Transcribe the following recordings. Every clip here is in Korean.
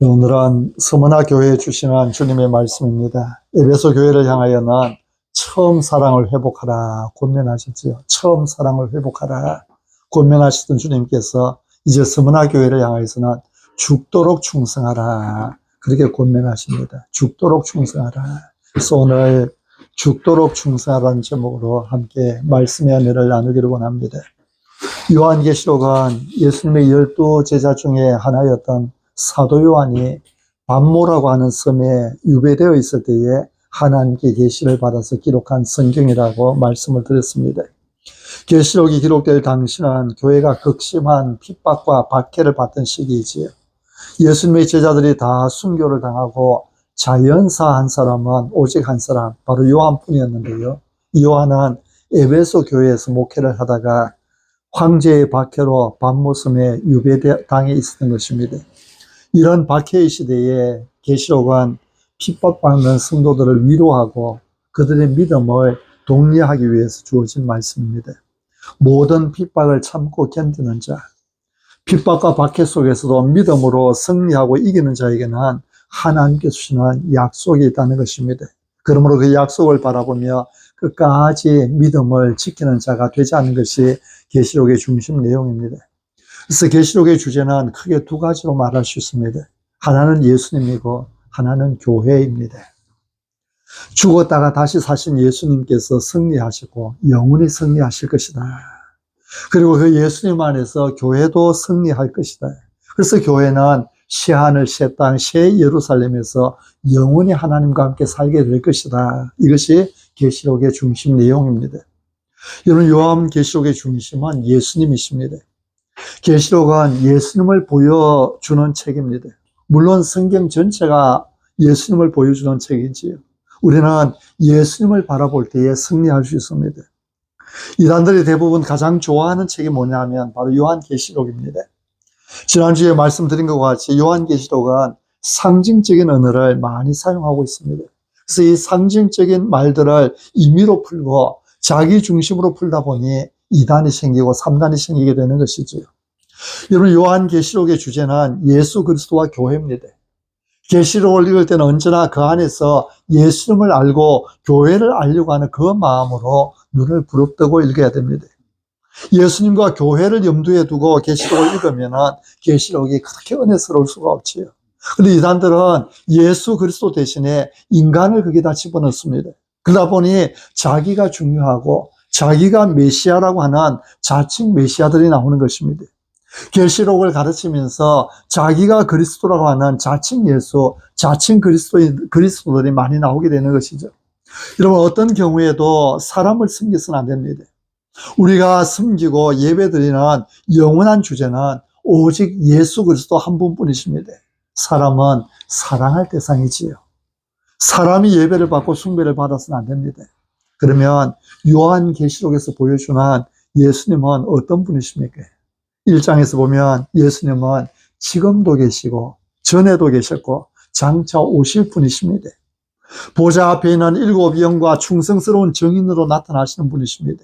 오늘은 서머나 교회에 주시는 주님의 말씀입니다. 에베소 교회를 향하여는 처음 사랑을 회복하라 권면하셨지요. 처음 사랑을 회복하라 권면하시던 주님께서 이제 서머나 교회를 향하여서는 죽도록 충성하라 그렇게 권면하십니다. 죽도록 충성하라. 그래서 오늘 죽도록 충성하라는 제목으로 함께 말씀의 은혜를 나누기를 원합니다. 요한계시록은 예수님의 12제자 중에 하나였던 사도 요한이 반모라고 하는 섬에 유배되어 있을 때에 하나님께 계시를 받아서 기록한 성경이라고 말씀을 드렸습니다. 계시록이 기록될 당시는 교회가 극심한 핍박과 박해를 받던 시기이지요. 예수님의 제자들이 다 순교를 당하고 자연사 한 사람은 오직 한 사람, 바로 요한뿐이었는데요. 이 요한은 에베소 교회에서 목회를 하다가 황제의 박해로 반모섬에 유배당해 있었던 것입니다. 이런 박해의 시대에 계시록은 핍박받는 성도들을 위로하고 그들의 믿음을 독려하기 위해서 주어진 말씀입니다. 모든 핍박을 참고 견디는 자, 핍박과 박해 속에서도 믿음으로 승리하고 이기는 자에게는 하나님께 주시는 약속이 있다는 것입니다. 그러므로 그 약속을 바라보며 끝까지 믿음을 지키는 자가 되지 않는 것이 계시록의 중심 내용입니다. 그래서 계시록의 주제는 크게 두 가지로 말할 수 있습니다. 하나는 예수님이고 하나는 교회입니다. 죽었다가 다시 사신 예수님께서 승리하시고 영원히 승리하실 것이다. 그리고 그 예수님 안에서 교회도 승리할 것이다. 그래서 교회는 새하늘, 새 땅, 새 예루살렘에서 영원히 하나님과 함께 살게 될 것이다. 이것이 계시록의 중심 내용입니다. 여러분, 요한계시록의 중심은 예수님이십니다. 계시록은 예수님을 보여주는 책입니다. 물론 성경 전체가 예수님을 보여주는 책이지요. 우리는 예수님을 바라볼 때에 승리할 수 있습니다. 이단들이 대부분 가장 좋아하는 책이 뭐냐면 바로 요한계시록입니다. 지난주에 말씀드린 것과 같이 요한계시록은 상징적인 언어를 많이 사용하고 있습니다. 그래서 이 상징적인 말들을 임의로 풀고 자기 중심으로 풀다 보니 2단이 생기고 3단이 생기게 되는 것이지요. 여러분, 요한계시록의 주제는 예수 그리스도와 교회입니다. 계시록을 읽을 때는 언제나 그 안에서 예수님을 알고 교회를 알려고 하는 그 마음으로 눈을 부릅뜨고 읽어야 됩니다. 예수님과 교회를 염두에 두고 계시록을 읽으면 계시록이 그렇게 은혜스러울 수가 없지요. 그런데 이단들은 예수 그리스도 대신에 인간을 거기다 집어넣습니다. 그러다 보니 자기가 중요하고 자기가 메시아라고 하는 자칭 메시아들이 나오는 것입니다. 계시록을 가르치면서 자기가 그리스도라고 하는 자칭 예수, 자칭 그리스도들이 많이 나오게 되는 것이죠. 여러분, 어떤 경우에도 사람을 섬겨서는 안 됩니다. 우리가 섬기고 예배드리는 영원한 주제는 오직 예수 그리스도 한 분뿐이십니다. 사람은 사랑할 대상이지요. 사람이 예배를 받고 숭배를 받아서는 안 됩니다. 그러면 요한계시록에서 보여주는 예수님은 어떤 분이십니까? 1장에서 보면 예수님은 지금도 계시고 전에도 계셨고 장차 오실 분이십니다. 보좌 앞에 있는 7 영과 충성스러운 정인으로 나타나시는 분이십니다.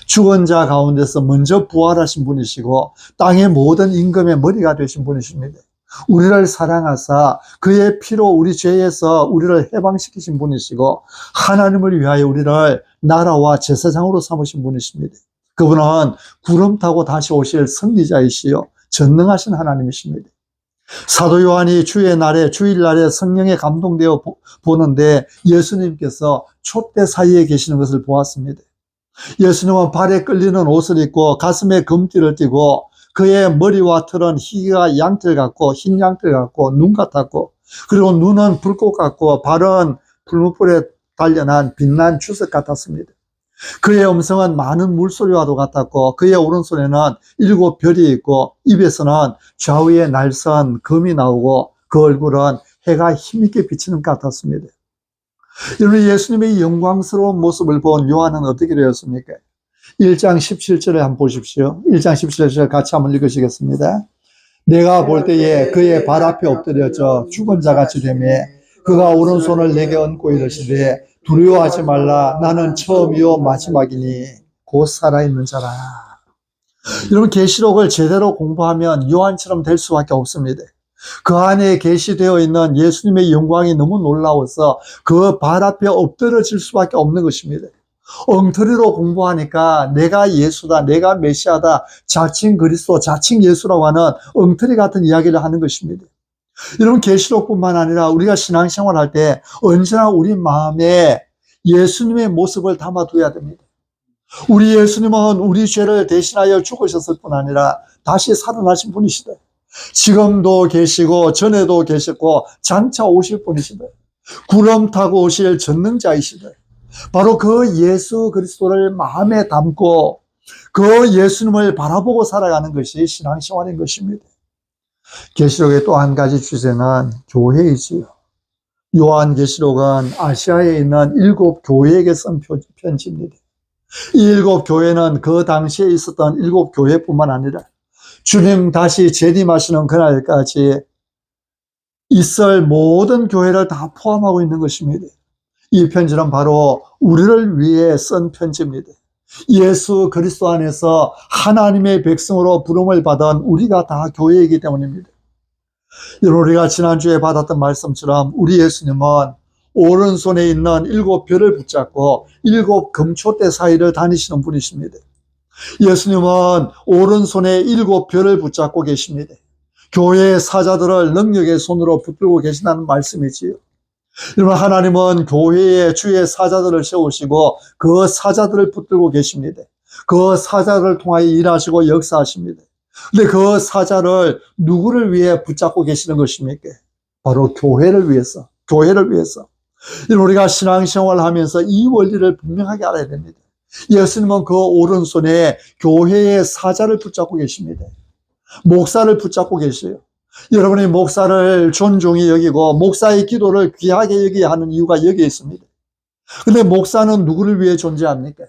죽은 자 가운데서 먼저 부활하신 분이시고 땅의 모든 임금의 머리가 되신 분이십니다. 우리를 사랑하사 그의 피로 우리 죄에서 우리를 해방시키신 분이시고 하나님을 위하여 우리를 나라와 제사장으로 삼으신 분이십니다. 그분은 구름 타고 다시 오실 승리자이시요 전능하신 하나님이십니다. 사도 요한이 주일날에 성령에 감동되어 보는데 예수님께서 촛대 사이에 계시는 것을 보았습니다. 예수님은 발에 끌리는 옷을 입고 가슴에 금띠를 띠고 그의 머리와 털은 희가 양털 같고 흰 양털 같고 눈 같았고 그리고 눈은 불꽃 같고 발은 풀무불에 단련한 빛난 주석 같았습니다. 그의 음성은 많은 물소리와도 같았고 그의 오른손에는 7 별이 있고 입에서는 좌우에 날선 검이 나오고 그 얼굴은 해가 힘있게 비치는 것 같았습니다. 여러분, 예수님의 영광스러운 모습을 본 요한은 어떻게 되었습니까? 1장 17절에 한번 보십시오. 1장 17절 같이 한번 읽으시겠습니다. 내가 볼 때에 그의 발 앞에 엎드려져 죽은 자같이 되며 그가 오른손을 내게 얹고 이르시되 두려워하지 말라. 나는 처음이요 마지막이니 곧 살아있는 자라. 여러분, 계시록을 제대로 공부하면 요한처럼 될 수밖에 없습니다. 그 안에 계시되어 있는 예수님의 영광이 너무 놀라워서 그 발 앞에 엎드러질 수밖에 없는 것입니다. 엉터리로 공부하니까 내가 예수다, 내가 메시아다, 자칭 그리스도, 자칭 예수라고 하는 엉터리 같은 이야기를 하는 것입니다. 여러분, 계시록뿐만 아니라 우리가 신앙생활할 때 언제나 우리 마음에 예수님의 모습을 담아둬야 됩니다. 우리 예수님은 우리 죄를 대신하여 죽으셨을 뿐 아니라 다시 살아나신 분이시다. 지금도 계시고 전에도 계셨고 장차 오실 분이시다. 구름 타고 오실 전능자이시다. 바로 그 예수 그리스도를 마음에 담고 그 예수님을 바라보고 살아가는 것이 신앙생활인 것입니다. 계시록의 또 한 가지 주제는 교회이지요. 요한계시록은 아시아에 있는 7 교회에게 쓴 편지입니다. 이 7 교회는 그 당시에 있었던 7 교회뿐만 아니라 주님 다시 재림하시는 그날까지 있을 모든 교회를 다 포함하고 있는 것입니다. 이 편지는 바로 우리를 위해 쓴 편지입니다. 예수 그리스도 안에서 하나님의 백성으로 부름을 받은 우리가 다 교회이기 때문입니다. 여러분, 우리가 지난주에 받았던 말씀처럼 우리 예수님은 오른손에 있는 7 별을 붙잡고 7 금초대 사이를 다니시는 분이십니다. 예수님은 오른손에 7 별을 붙잡고 계십니다. 교회의 사자들을 능력의 손으로 붙들고 계신다는 말씀이지요. 여러분, 하나님은 교회에 주의 사자들을 세우시고 그 사자들을 붙들고 계십니다. 그 사자를 통하여 일하시고 역사하십니다. 근데 그 사자를 누구를 위해 붙잡고 계시는 것입니까? 바로 교회를 위해서, 교회를 위해서. 우리가 신앙생활을 하면서 이 원리를 분명하게 알아야 됩니다. 예수님은 그 오른손에 교회의 사자를 붙잡고 계십니다. 목사를 붙잡고 계세요. 여러분이 목사를 존중히 여기고 목사의 기도를 귀하게 여기야 하는 이유가 여기에 있습니다. 근데 목사는 누구를 위해 존재합니까?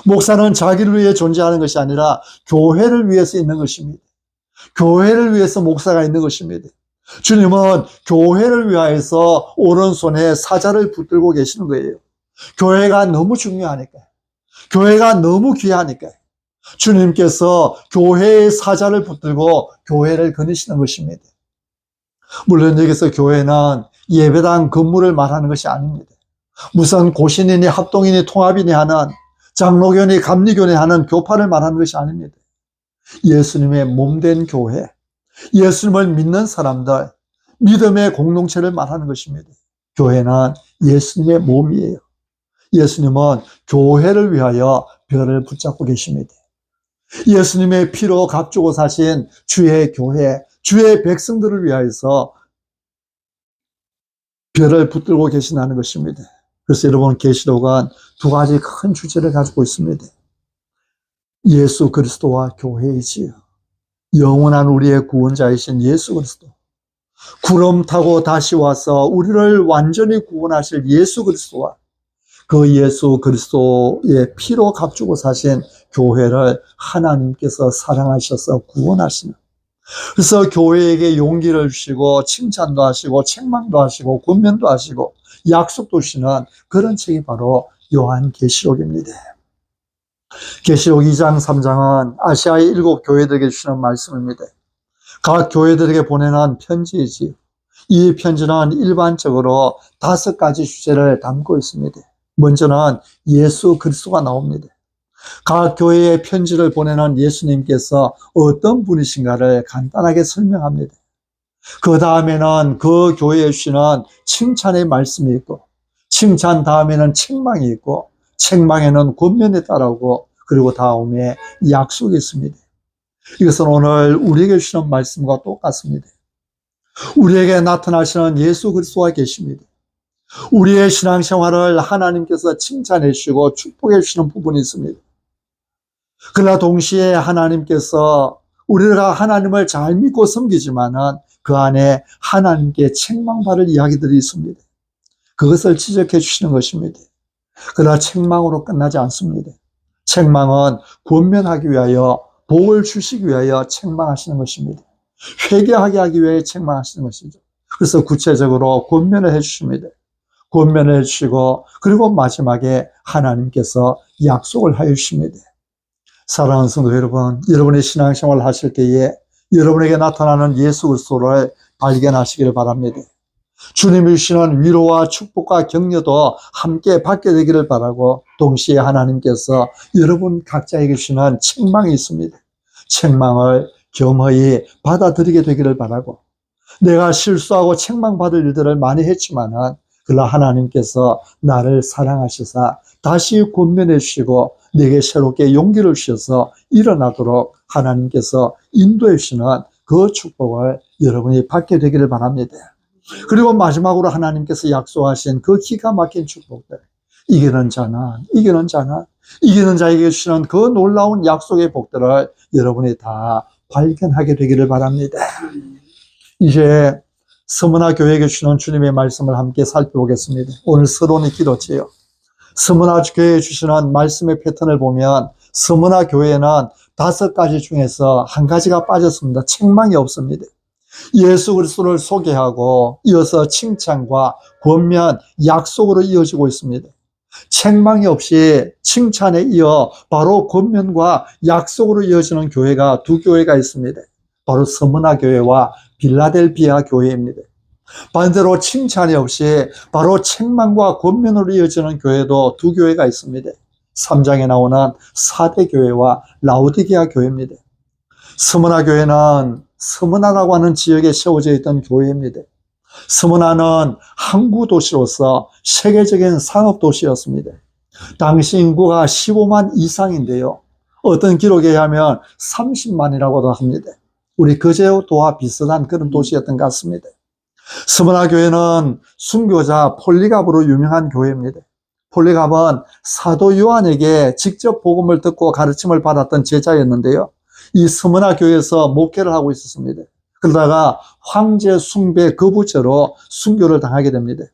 목사는 자기를 위해 존재하는 것이 아니라 교회를 위해서 있는 것입니다. 교회를 위해서 목사가 있는 것입니다. 주님은 교회를 위하여서 오른손에 사자를 붙들고 계시는 거예요. 교회가 너무 중요하니까, 교회가 너무 귀하니까 주님께서 교회의 사자를 붙들고 교회를 거니시는 것입니다. 물론 여기서 교회는 예배당 건물을 말하는 것이 아닙니다. 무슨 고신이니 합동이니 통합이니 하는, 장로교니 감리교니 하는 교파를 말하는 것이 아닙니다. 예수님의 몸된 교회, 예수님을 믿는 사람들, 믿음의 공동체를 말하는 것입니다. 교회는 예수님의 몸이에요. 예수님은 교회를 위하여 별을 붙잡고 계십니다. 예수님의 피로 값주고 사신 주의 교회, 주의 백성들을 위하여서 별을 붙들고 계신다는 것입니다. 그래서 여러분, 계시록은 2 가지 큰 주제를 가지고 있습니다. 예수 그리스도와 교회이지요. 영원한 우리의 구원자이신 예수 그리스도, 구름 타고 다시 와서 우리를 완전히 구원하실 예수 그리스도와 그 예수 그리스도의 피로 값주고 사신 교회를 하나님께서 사랑하셔서 구원하시는, 그래서 교회에게 용기를 주시고 칭찬도 하시고 책망도 하시고 권면도 하시고 약속도 주시는 그런 책이 바로 요한계시록입니다. 계시록 2장 3장은 아시아의 7 교회들에게 주시는 말씀입니다. 각 교회들에게 보내는 편지이지, 이 편지는 일반적으로 5 가지 주제를 담고 있습니다. 먼저는 예수 그리스도가 나옵니다. 각 교회에 편지를 보내는 예수님께서 어떤 분이신가를 간단하게 설명합니다. 그 다음에는 그 교회에 주시는 칭찬의 말씀이 있고, 칭찬 다음에는 책망이 있고, 책망에는 권면이 따르고, 그리고 다음에 약속이 있습니다. 이것은 오늘 우리에게 주시는 말씀과 똑같습니다. 우리에게 나타나시는 예수 그리스도가 계십니다. 우리의 신앙생활을 하나님께서 칭찬해 주시고 축복해 주시는 부분이 있습니다. 그러나 동시에 하나님께서 우리가 하나님을 잘 믿고 섬기지만은 그 안에 하나님께 책망받을 이야기들이 있습니다. 그것을 지적해 주시는 것입니다. 그러나 책망으로 끝나지 않습니다. 책망은 권면하기 위하여, 복을 주시기 위하여 책망하시는 것입니다. 회개하게 하기 위해 책망하시는 것이죠. 그래서 구체적으로 권면을 해 주십니다. 권면을 해 주시고, 그리고 마지막에 하나님께서 약속을 하여 주십니다. 사랑하는 성도 여러분, 여러분의 신앙생활을 하실 때에 여러분에게 나타나는 예수 그리스도를 발견하시기를 바랍니다. 주님이 주시는 위로와 축복과 격려도 함께 받게 되기를 바라고, 동시에 하나님께서 여러분 각자에게 주시는 책망이 있습니다. 책망을 겸허히 받아들이게 되기를 바라고, 내가 실수하고 책망받을 일들을 많이 했지만은 그러나 하나님께서 나를 사랑하시사 다시 권면해 주시고 내게 새롭게 용기를 주셔서 일어나도록 하나님께서 인도해 주시는 그 축복을 여러분이 받게 되기를 바랍니다. 그리고 마지막으로 하나님께서 약속하신 그 기가 막힌 축복들, 이기는 자에게 주시는 그 놀라운 약속의 복들을 여러분이 다 발견하게 되기를 바랍니다. 이제 서문화 교회에게 주시는 주님의 말씀을 함께 살펴보겠습니다. 오늘 서론이 길었지요. 서문화 교회에 주시는 말씀의 패턴을 보면 서문화 교회는 5가지 중에서 한 가지가 빠졌습니다. 책망이 없습니다. 예수 그리스도를 소개하고 이어서 칭찬과 권면, 약속으로 이어지고 있습니다. 책망이 없이 칭찬에 이어 바로 권면과 약속으로 이어지는 교회가 2교회가 있습니다. 바로 서문화 교회와 빌라델비아 교회입니다. 반대로 칭찬이 없이 바로 책망과 권면으로 이어지는 교회도 2교회가 있습니다. 3장에 나오는 사대 교회와 라오디게아 교회입니다. 서문화 교회는 서문화라고 하는 지역에 세워져 있던 교회입니다. 서문화는 항구 도시로서 세계적인 상업 도시였습니다. 당시 인구가 15만 이상인데요. 어떤 기록에 의하면 30만이라고도 합니다. 우리 거제도와 비슷한 그런 도시였던 것 같습니다. 서문화 교회는 순교자 폴리갑으로 유명한 교회입니다. 폴리갑은 사도 요한에게 직접 복음을 듣고 가르침을 받았던 제자였는데요. 이 서문화 교회에서 목회를 하고 있었습니다. 그러다가 황제 숭배 거부죄로 순교를 당하게 됩니다.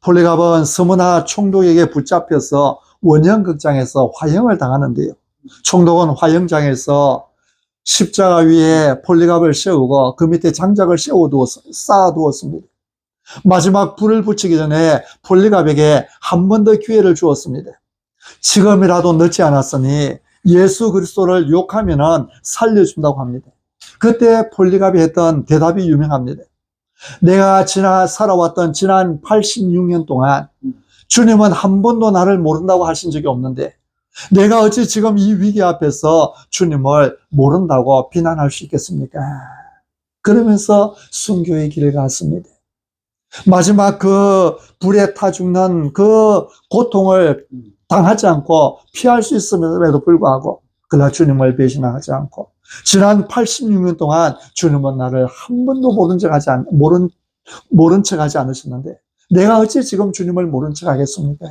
폴리갑은 서문화 총독에게 붙잡혀서 원형극장에서 화형을 당하는데요. 총독은 화형장에서 십자가 위에 폴리갑을 세우고 그 밑에 장작을 쌓아두었습니다. 마지막 불을 붙이기 전에 폴리갑에게 한 번 더 기회를 주었습니다. 지금이라도 늦지 않았으니 예수 그리스도를 욕하면은 살려준다고 합니다. 그때 폴리갑이 했던 대답이 유명합니다. 내가 살아왔던 지난 86년 동안 주님은 한 번도 나를 모른다고 하신 적이 없는데 내가 어찌 지금 이 위기 앞에서 주님을 모른다고 비난할 수 있겠습니까? 그러면서 순교의 길을 갔습니다. 마지막 그 불에 타 죽는 그 고통을 당하지 않고 피할 수 있음에도 불구하고 그러나 주님을 배신하지 않고 지난 86년 동안 주님은 나를 한 번도 모른 척 하지 않으셨는데 내가 어찌 지금 주님을 모른 척 하겠습니까?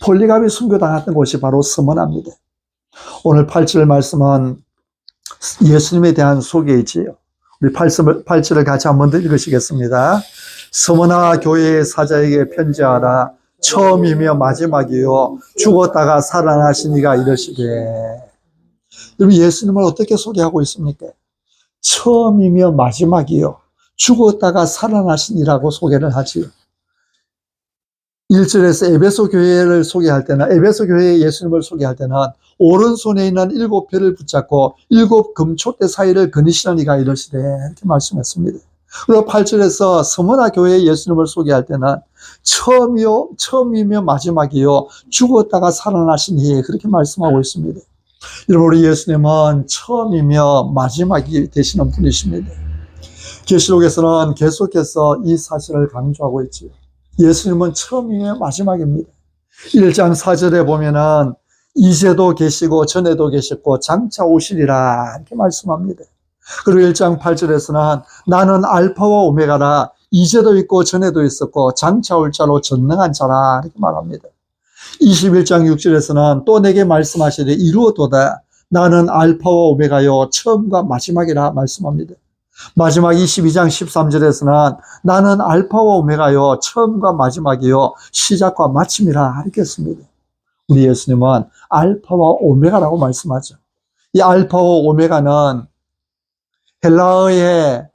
폴리갑이 순교당했던 곳이 바로 서문화입니다. 오늘 8절 말씀은 예수님에 대한 소개이지요. 우리 8절을 같이 한번 더 읽으시겠습니다. 서문화 교회의 사자에게 편지하라. 처음이며 마지막이요 죽었다가 살아나신 이가 이러시되. 여러분 예수님을 어떻게 소개하고 있습니까? 처음이며 마지막이요 죽었다가 살아나신 이라고 소개를 하지요. 1절에서 에베소 교회를 소개할 때는 에베소 교회의 예수님을 소개할 때는 오른손에 있는 7별을 붙잡고 7 금촛대 사이를 거니시는 이가 이러시되 이렇게 말씀했습니다. 그리고 8절에서 서문화 교회의 예수님을 소개할 때는 처음이며 마지막이요 죽었다가 살아나신 이에 그렇게 말씀하고 있습니다. 여러분 우리 예수님은 처음이며 마지막이 되시는 분이십니다. 계시록에서는 계속해서 이 사실을 강조하고 있지요. 예수님은 처음이며 마지막입니다. 1장 4절에 보면은 이제도 계시고 전에도 계셨고 장차 오시리라 이렇게 말씀합니다. 그리고 1장 8절에서는 나는 알파와 오메가라 이제도 있고 전에도 있었고 장차 올 자로 전능한 자라 이렇게 말합니다. 21장 6절에서는 또 내게 말씀하시되 이루어도다 나는 알파와 오메가요 처음과 마지막이라 말씀합니다. 마지막 22장 13절에서는 나는 알파와 오메가요 처음과 마지막이요 시작과 마침이라 이렇게 했습니다. 우리 예수님은 알파와 오메가라고 말씀하죠. 이 알파와 오메가는 헬라어의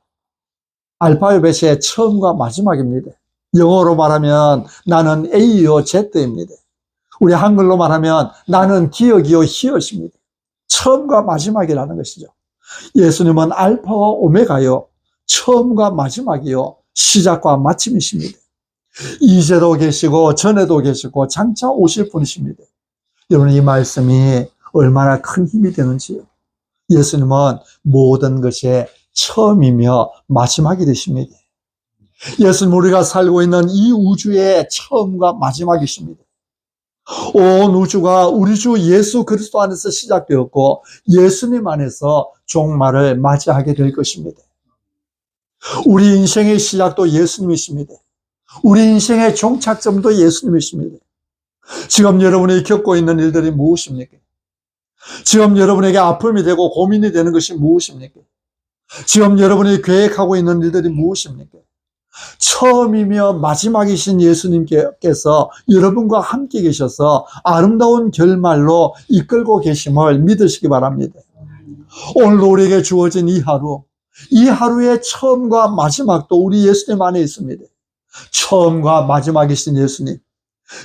알파벳의 처음과 마지막입니다. 영어로 말하면 나는 A요 Z입니다. 우리 한글로 말하면 나는 기억이요 히읗입니다. 처음과 마지막이라는 것이죠. 예수님은 알파와 오메가요, 처음과 마지막이요, 시작과 마침이십니다. 이제도 계시고 전에도 계시고 장차 오실 분이십니다. 여러분, 이 말씀이 얼마나 큰 힘이 되는지요. 예수님은 모든 것의 처음이며 마지막이 되십니다. 예수님, 우리가 살고 있는 이 우주의 처음과 마지막이십니다. 온 우주가 우리 주 예수 그리스도 안에서 시작되었고 예수님 안에서 종말을 맞이하게 될 것입니다. 우리 인생의 시작도 예수님이십니다. 우리 인생의 종착점도 예수님이십니다. 지금 여러분이 겪고 있는 일들이 무엇입니까? 지금 여러분에게 아픔이 되고 고민이 되는 것이 무엇입니까? 지금 여러분이 계획하고 있는 일들이 무엇입니까? 처음이며 마지막이신 예수님께서 여러분과 함께 계셔서 아름다운 결말로 이끌고 계심을 믿으시기 바랍니다. 오늘 우리에게 주어진 이 하루의 처음과 마지막도 우리 예수님 안에 있습니다. 처음과 마지막이신 예수님,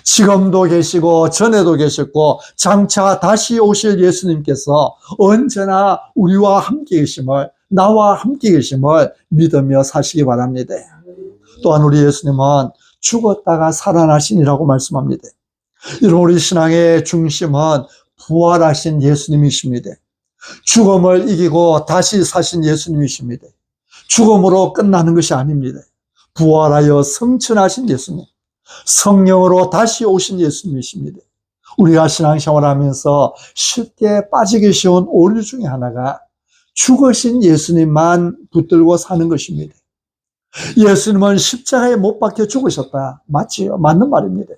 지금도 계시고 전에도 계셨고 장차 다시 오실 예수님께서 언제나 우리와 함께 계심을, 나와 함께 계심을 믿으며 사시기 바랍니다. 또한 우리 예수님은 죽었다가 살아나신이라고 말씀합니다. 여러분, 우리 신앙의 중심은 부활하신 예수님이십니다. 죽음을 이기고 다시 사신 예수님이십니다. 죽음으로 끝나는 것이 아닙니다. 부활하여 성천하신 예수님, 성령으로 다시 오신 예수님이십니다. 우리가 신앙생활하면서 쉽게 빠지기 쉬운 오류 중에 하나가 죽으신 예수님만 붙들고 사는 것입니다. 예수님은 십자가에 못 박혀 죽으셨다. 맞지요? 맞는 말입니다.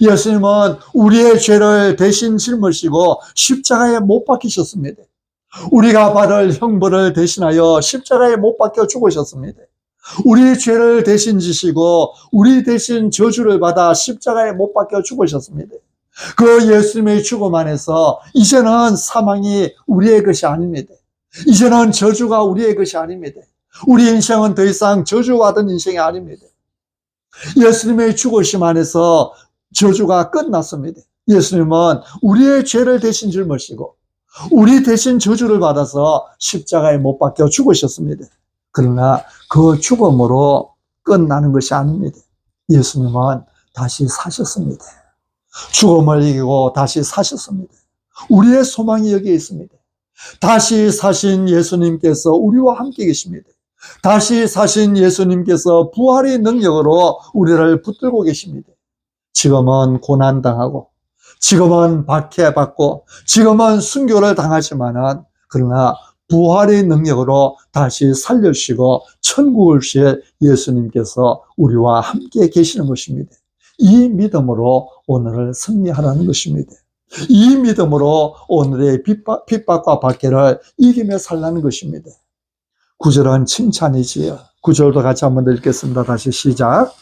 예수님은 우리의 죄를 대신 짊으시고 십자가에 못 박히셨습니다. 우리가 받을 형벌을 대신하여 십자가에 못 박혀 죽으셨습니다. 우리 죄를 대신 지시고 우리 대신 저주를 받아 십자가에 못 박혀 죽으셨습니다. 그 예수님의 죽음 안에서 이제는 사망이 우리의 것이 아닙니다. 이제는 저주가 우리의 것이 아닙니다. 우리 인생은 더 이상 저주받은 인생이 아닙니다. 예수님의 죽으심 안에서 저주가 끝났습니다. 예수님은 우리의 죄를 대신 짊으시고 우리 대신 저주를 받아서 십자가에 못 박혀 죽으셨습니다. 그러나 그 죽음으로 끝나는 것이 아닙니다. 예수님은 다시 사셨습니다. 죽음을 이기고 다시 사셨습니다. 우리의 소망이 여기에 있습니다. 다시 사신 예수님께서 우리와 함께 계십니다. 다시 사신 예수님께서 부활의 능력으로 우리를 붙들고 계십니다. 지금은 고난당하고 지금은 박해받고 지금은 순교를 당하지만은 그러나 부활의 능력으로 다시 살려주시고 천국을 주실 예수님께서 우리와 함께 계시는 것입니다. 이 믿음으로 오늘을 승리하라는 것입니다. 이 믿음으로 오늘의 핍박과 박해를 이기며 살라는 것입니다. 9절은 칭찬이지요. 9절도 같이 한번 읽겠습니다. 다시 시작.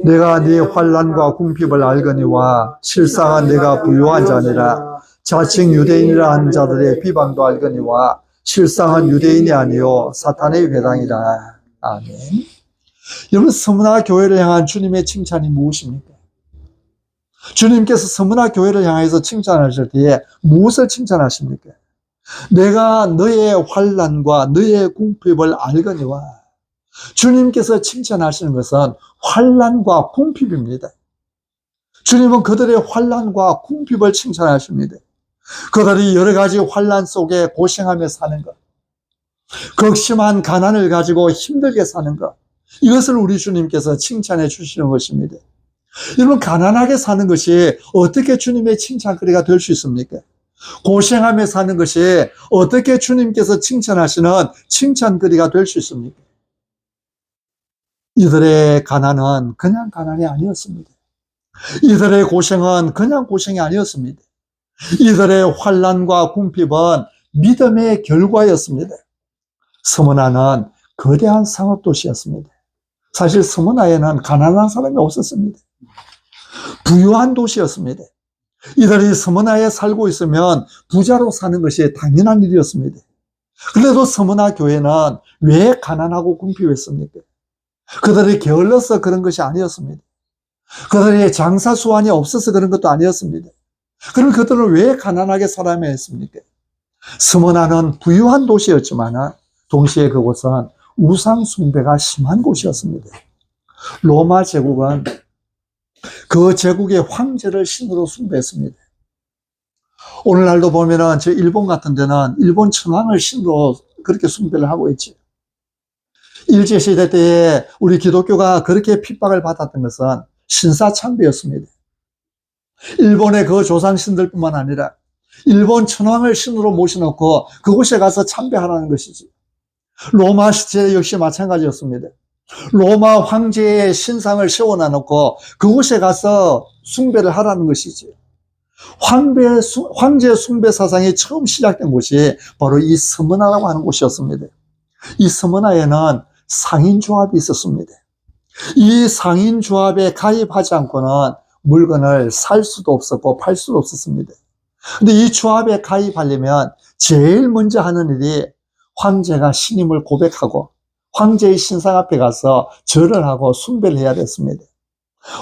내가 네 환난과 궁핍을 알거니와 실상은 내가 부유한 자니라. 자칭 유대인이라 한 자들의 비방도 알거니와 실상은 유대인이 아니요 사탄의 회당이라. 아멘. 여러분, 서문화 교회를 향한 주님의 칭찬이 무엇입니까? 주님께서 서문화 교회를 향해서 칭찬하실 때에 무엇을 칭찬하십니까? 내가 너의 환난과 너의 궁핍을 알거니와. 주님께서 칭찬하시는 것은 환난과 궁핍입니다. 주님은 그들의 환난과 궁핍을 칭찬하십니다. 그들이 여러 가지 환난 속에 고생하며 사는 것, 극심한 가난을 가지고 힘들게 사는 것, 이것을 우리 주님께서 칭찬해 주시는 것입니다. 여러분, 가난하게 사는 것이 어떻게 주님의 칭찬거리가 될 수 있습니까? 고생하며 사는 것이 어떻게 주님께서 칭찬하시는 칭찬거리가 될 수 있습니까? 이들의 가난은 그냥 가난이 아니었습니다. 이들의 고생은 그냥 고생이 아니었습니다. 이들의 환난과 궁핍은 믿음의 결과였습니다. 스무나는 거대한 상업도시였습니다. 사실 스무나에는 가난한 사람이 없었습니다. 부유한 도시였습니다. 이들이 스무나에 살고 있으면 부자로 사는 것이 당연한 일이었습니다. 그래도 스무나 교회는 왜 가난하고 궁핍했습니까? 그들이 게을러서 그런 것이 아니었습니다. 그들의 장사 수완이 없어서 그런 것도 아니었습니다. 그럼 그들은 왜 가난하게 살아야 했습니까? 스무나는 부유한 도시였지만 동시에 그곳은 우상 숭배가 심한 곳이었습니다. 로마 제국은 그 제국의 황제를 신으로 숭배했습니다. 오늘날도 보면은 저 일본 같은 데는 일본 천황을 신으로 그렇게 숭배를 하고 있지. 일제시대 때에 우리 기독교가 그렇게 핍박을 받았던 것은 신사참배였습니다. 일본의 그 조상신들뿐만 아니라 일본 천황을 신으로 모셔놓고 그곳에 가서 참배하라는 것이지. 로마 시대 역시 마찬가지였습니다. 로마 황제의 신상을 세워놔놓고 그곳에 가서 숭배를 하라는 것이지. 황제 숭배 사상이 처음 시작된 곳이 바로 이 스무나라고 하는 곳이었습니다. 이 스무나에는 상인조합이 있었습니다. 이 상인조합에 가입하지 않고는 물건을 살 수도 없었고 팔 수도 없었습니다. 근데 이 조합에 가입하려면 제일 먼저 하는 일이 황제가 신임을 고백하고 황제의 신상 앞에 가서 절을 하고 숭배를 해야 됐습니다.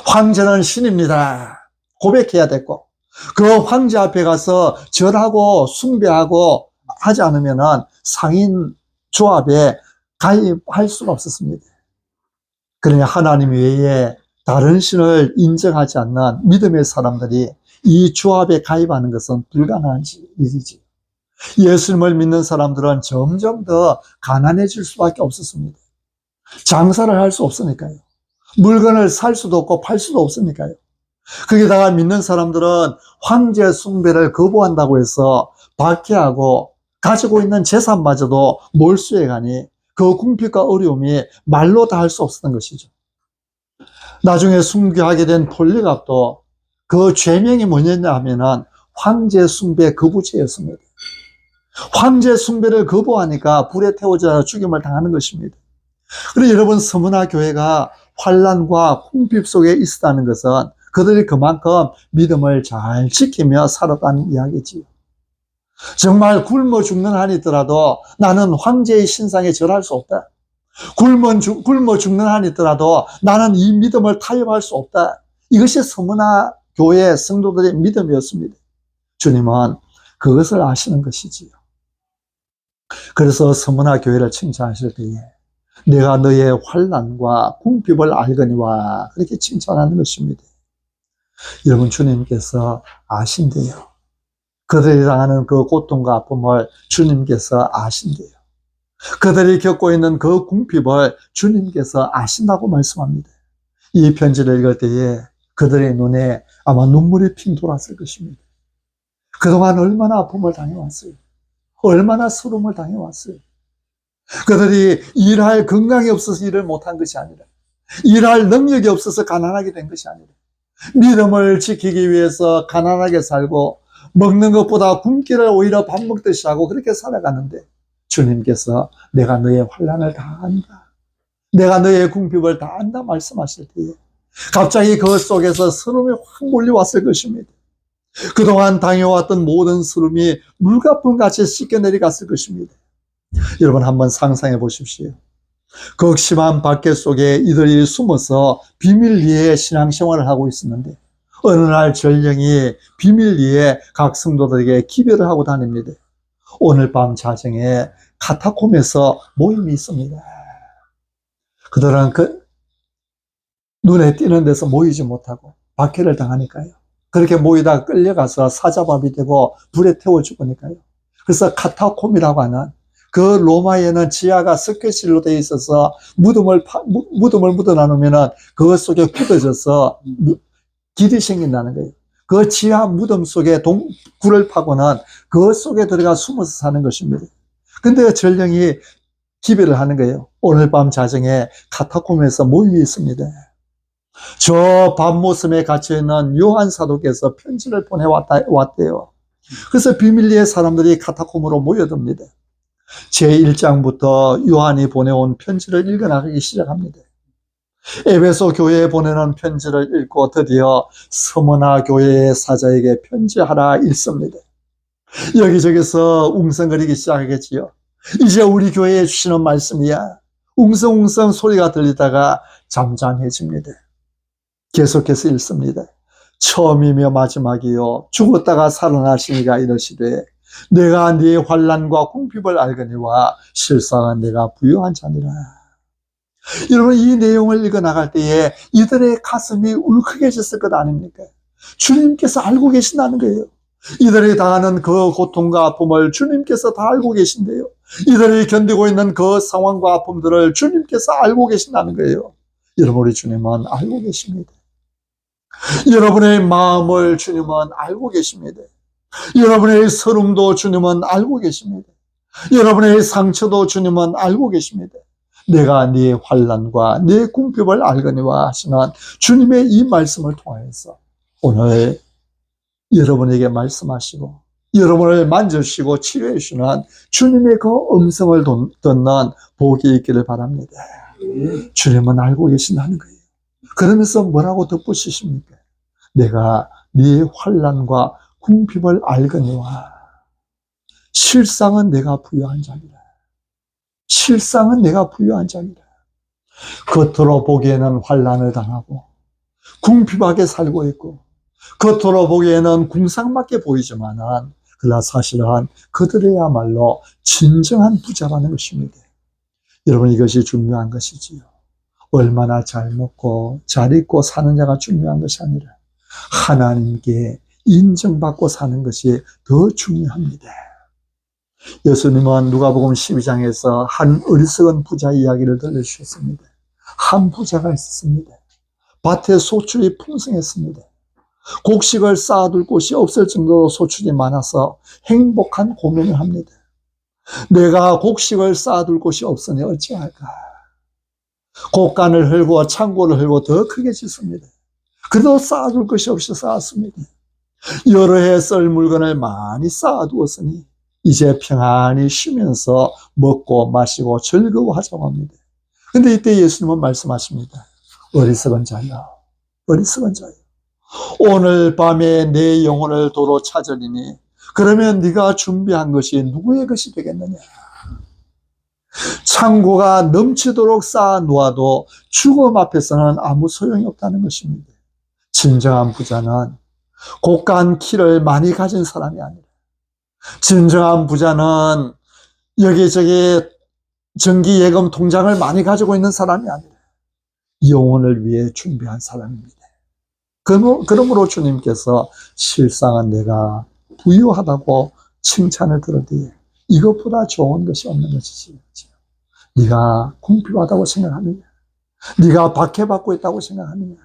황제는 신입니다. 고백해야 됐고, 그 황제 앞에 가서 절하고 숭배하고 하지 않으면 상인 조합에 가입할 수가 없었습니다. 그러니 하나님 외에 다른 신을 인정하지 않는 믿음의 사람들이 이 조합에 가입하는 것은 불가능한 일이지. 예수님을 믿는 사람들은 점점 더 가난해질 수밖에 없었습니다. 장사를 할 수 없으니까요. 물건을 살 수도 없고 팔 수도 없으니까요. 거기다가 믿는 사람들은 황제 숭배를 거부한다고 해서 박해하고 가지고 있는 재산마저도 몰수해 가니 그 궁핍과 어려움이 말로 다 할 수 없었던 것이죠. 나중에 순교하게 된 폴리갑도 그 죄명이 뭐였냐 하면은 황제 숭배 거부죄였습니다. 황제 숭배를 거부하니까 불에 태워져 죽임을 당하는 것입니다. 그래서 여러분, 스무나 교회가 환난과 궁핍 속에 있었다는 것은 그들이 그만큼 믿음을 잘 지키며 살았다는 이야기지요. 정말 굶어 죽는 한이 있더라도 나는 황제의 신상에 절할 수 없다. 굶어 죽는 한이 있더라도 나는 이 믿음을 타협할 수 없다. 이것이 스무나 교회 성도들의 믿음이었습니다. 주님은 그것을 아시는 것이지요. 그래서 스무나 교회를 칭찬하실 때에 내가 너의 환난과 궁핍을 알거니와 그렇게 칭찬하는 것입니다. 여러분, 주님께서 아신대요. 그들이 당하는 그 고통과 아픔을 주님께서 아신대요. 그들이 겪고 있는 그 궁핍을 주님께서 아신다고 말씀합니다. 이 편지를 읽을 때에 그들의 눈에 아마 눈물이 핑 돌았을 것입니다. 그동안 얼마나 아픔을 당해왔어요. 얼마나 서름을 당해왔어요. 그들이 일할 건강이 없어서 일을 못한 것이 아니라, 일할 능력이 없어서 가난하게 된 것이 아니라, 믿음을 지키기 위해서 가난하게 살고 먹는 것보다 굶기를 오히려 밥 먹듯이 하고 그렇게 살아가는데 주님께서 내가 너의 환난을 다 안다, 내가 너의 궁핍을 다 안다 말씀하실 때에 갑자기 그 속에서 서름이 확 몰려왔을 것입니다. 그동안 당해왔던 모든 서름이 물거품같이 씻겨내려갔을 것입니다. 여러분, 한번 상상해 보십시오. 극심한 박해 속에 이들이 숨어서 비밀리에 신앙생활을 하고 있었는데 어느 날 전령이 비밀리에 각 성도들에게 기별을 하고 다닙니다. 오늘 밤 자정에 카타콤에서 모임이 있습니다. 그들은 그 눈에 띄는 데서 모이지 못하고 박해를 당하니까요. 그렇게 모이다가 끌려가서 사자밥이 되고 불에 태워 죽으니까요. 그래서 카타콤이라고 하는, 그 로마에는 지하가 스퀘실로 되어 있어서 무덤을 묻어놔놓으면 그것 속에 굳어져서 길이 생긴다는 거예요. 그 지하 무덤 속에 굴을 파고는 그 속에 들어가 숨어서 사는 것입니다. 근데 전령이 기별을 하는 거예요. 오늘 밤 자정에 카타콤에서 모임이 있습니다. 저 밤모섬에 갇혀있는 요한 사도께서 편지를 보내왔대요. 그래서 비밀리에 사람들이 카타콤으로 모여듭니다. 제1장부터 요한이 보내온 편지를 읽어나가기 시작합니다. 에베소 교회에 보내는 편지를 읽고 드디어 스무나 교회의 사자에게 편지하라 읽습니다. 여기저기서 웅성거리기 시작하겠지요. 이제 우리 교회에 주시는 말씀이야. 웅성웅성 소리가 들리다가 잠잠해집니다. 계속해서 읽습니다. 처음이며 마지막이요 죽었다가 살아나시니가 이러시되 내가 네 환난과 궁핍을 알거니와 실상은 내가 부유한 자니라. 여러분, 이 내용을 읽어 나갈 때에 이들의 가슴이 울컥해졌을 것 아닙니까? 주님께서 알고 계신다는 거예요. 이들이 당하는 그 고통과 아픔을 주님께서 다 알고 계신데요. 이들이 견디고 있는 그 상황과 아픔들을 주님께서 알고 계신다는 거예요. 여러분, 우리 주님은 알고 계십니다. 여러분의 마음을 주님은 알고 계십니다. 여러분의 서름도 주님은 알고 계십니다. 여러분의 상처도 주님은 알고 계십니다. 내가 네 환난과 네 궁핍을 알거니와 하시는 주님의 이 말씀을 통하여서 오늘 여러분에게 말씀하시고 여러분을 만져주시고 치료해 주시는 주님의 그 음성을 듣는 복이 있기를 바랍니다. 주님은 알고 계신다는 거예요. 그러면서 뭐라고 덧붙이십니까? 내가 네 환난과 궁핍을 알거니와 실상은 내가 부유한 자니라. 실상은 내가 부유한 자니라. 겉으로 보기에는 환난을 당하고 궁핍하게 살고 있고 겉으로 보기에는 궁상맞게 보이지만은 그러나 사실은 그들이야말로 진정한 부자라는 것입니다. 여러분, 이것이 중요한 것이지요. 얼마나 잘 먹고 잘 입고 사는 자가 중요한 것이 아니라 하나님께 인정받고 사는 것이 더 중요합니다. 예수님은 누가복음 12장에서 한 어리석은 부자 이야기를 들려주셨습니다. 한 부자가 있었습니다. 밭에 소출이 풍성했습니다. 곡식을 쌓아둘 곳이 없을 정도로 소출이 많아서 행복한 고민을 합니다. 내가 곡식을 쌓아둘 곳이 없으니 어찌할까? 곡간을 헐고 창고를 헐고 더 크게 짓습니다. 그래도 쌓아둘 것이 없이 쌓았습니다. 여러 해 쓸 물건을 많이 쌓아두었으니 이제 평안히 쉬면서 먹고 마시고 즐거워하자고 합니다. 근데 이때 예수님은 말씀하십니다. 어리석은 자여, 어리석은 자여. 오늘 밤에 내 영혼을 도로 찾으리니 그러면 네가 준비한 것이 누구의 것이 되겠느냐? 창고가 넘치도록 쌓아 놓아도 죽음 앞에서는 아무 소용이 없다는 것입니다. 진정한 부자는 고가한 키를 많이 가진 사람이 아니라 진정한 부자는 여기저기 정기예금 통장을 많이 가지고 있는 사람이 아니라 영혼을 위해 준비한 사람입니다. 그러므로 주님께서 실상은 내가 부유하다고 칭찬을 들을 때에 이것보다 좋은 것이 없는 것이지. 네가 궁핍하다고 생각하느냐? 네가 박해받고 있다고 생각하느냐?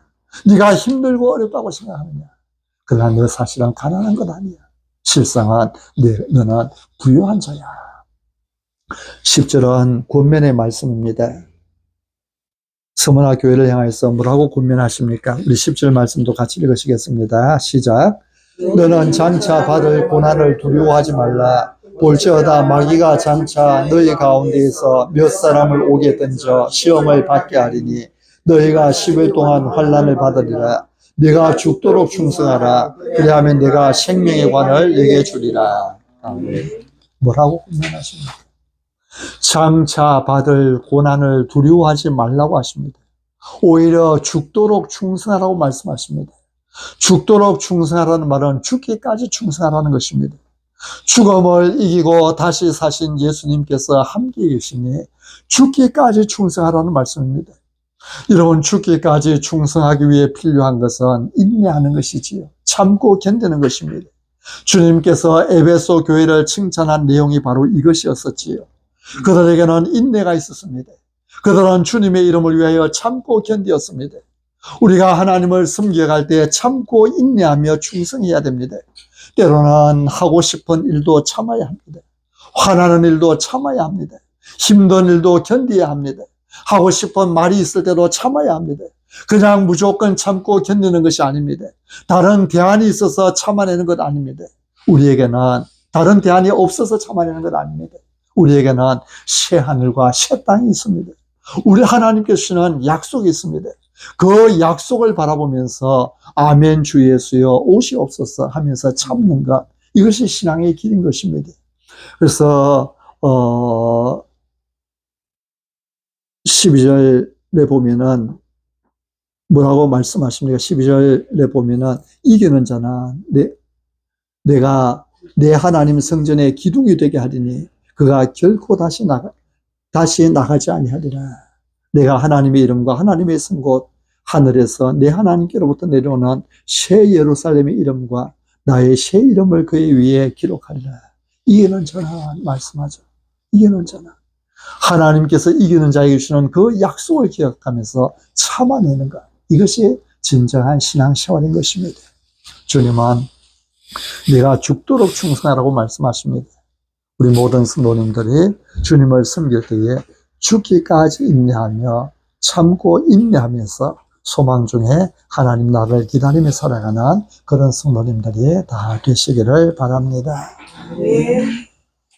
네가 힘들고 어렵다고 생각하느냐? 그러나 너 사실은 가난한 것 아니야. 실상은 너는 부유한 자야. 10절은 권면의 말씀입니다. 서머나 교회를 향해서 뭐라고 권면하십니까? 우리 10절 말씀도 같이 읽으시겠습니다. 시작. 너는 장차 받을 고난을 두려워하지 말라. 볼지어다 마귀가 장차 너희 가운데에서 몇 사람을 오게 던져 시험을 받게 하리니 너희가 10일 동안 환난을 받으리라. 네가 죽도록 충성하라. 그리하면 내가 생명의 관을 내게 주리라. 아멘. 뭐라고 권면하십니까? 장차 받을 고난을 두려워하지 말라고 하십니다. 오히려 죽도록 충성하라고 말씀하십니다. 죽도록 충성하라는 말은 죽기까지 충성하라는 것입니다. 죽음을 이기고 다시 사신 예수님께서 함께 계시니 죽기까지 충성하라는 말씀입니다. 여러분, 죽기까지 충성하기 위해 필요한 것은 인내하는 것이지요. 참고 견디는 것입니다. 주님께서 에베소 교회를 칭찬한 내용이 바로 이것이었었지요. 그들에게는 인내가 있었습니다. 그들은 주님의 이름을 위하여 참고 견디었습니다. 우리가 하나님을 섬겨갈 때 참고 인내하며 충성해야 됩니다. 때로는 하고 싶은 일도 참아야 합니다. 화나는 일도 참아야 합니다. 힘든 일도 견뎌야 합니다. 하고 싶은 말이 있을 때도 참아야 합니다. 그냥 무조건 참고 견디는 것이 아닙니다. 다른 대안이 있어서 참아내는 것 아닙니다. 우리에게는 다른 대안이 없어서 참아내는 것 아닙니다. 우리에게는 새 하늘과 새 땅이 있습니다. 우리 하나님께서 주시는 약속이 있습니다. 그 약속을 바라보면서 아멘 주 예수여 옷이 없어서 하면서 참는 것, 이것이 신앙의 길인 것입니다. 그래서 12절에 보면은 뭐라고 말씀하십니까? 12절에 보면은 이기는 자는 내가 내 하나님 성전의 기둥이 되게 하리니 그가 결코 다시 나가지 아니하리라. 내가 하나님의 이름과 하나님의 성곳 하늘에서 내 하나님께로부터 내려오는 새 예루살렘의 이름과 나의 새 이름을 그의 위에 기록하리라. 이기는 자라 말씀하죠. 이기는 자나. 하나님께서 이기는 자에게 주시는 그 약속을 기억하면서 참아내는 것. 이것이 진정한 신앙생활인 것입니다. 주님은 내가 죽도록 충성하라고 말씀하십니다. 우리 모든 성도님들이 주님을 섬길 때에 죽기까지 인내하며 참고 인내하면서 소망 중에 하나님 나라를 기다리며 살아가는 그런 성도님들이 다 되시기를 바랍니다. 네.